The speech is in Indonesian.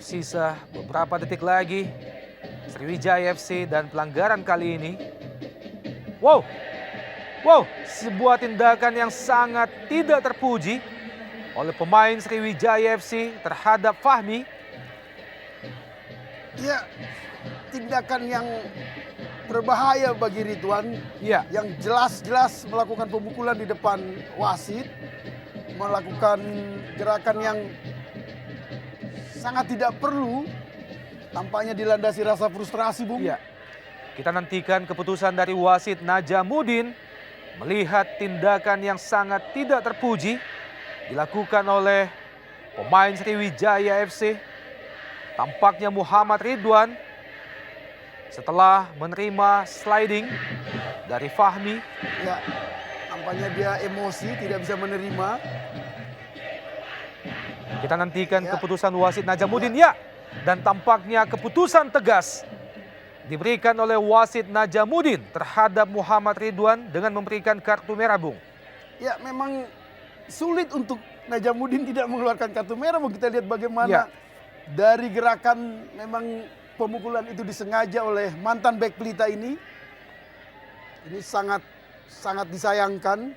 Tersisa beberapa detik lagi. Sriwijaya FC dan pelanggaran kali ini. Wow, sebuah tindakan yang sangat tidak terpuji oleh pemain Sriwijaya FC terhadap Fahmi. Ya, tindakan yang berbahaya bagi Ridwan. Ya, Yang jelas-jelas melakukan pemukulan di depan wasit. Melakukan gerakan yang sangat tidak perlu. Tampaknya dilandasi rasa frustrasi, Bung. iya. Kita nantikan keputusan dari wasit Najamuddin melihat tindakan yang sangat tidak terpuji dilakukan oleh pemain Sriwijaya FC. Tampaknya Muhammad Ridwan setelah menerima sliding dari Fahmi. Ya, tampaknya dia emosi, tidak bisa menerima. Kita nantikan Ya. keputusan wasit Najamuddin, ya. Dan tampaknya keputusan tegas diberikan oleh wasit Najamuddin terhadap Muhammad Ridwan dengan memberikan kartu merah, Bung. Ya, memang sulit untuk Najamuddin tidak mengeluarkan kartu merah. Mau kita lihat bagaimana Ya. dari gerakan memang pemukulan itu disengaja oleh mantan bek Pelita ini. Ini sangat disayangkan.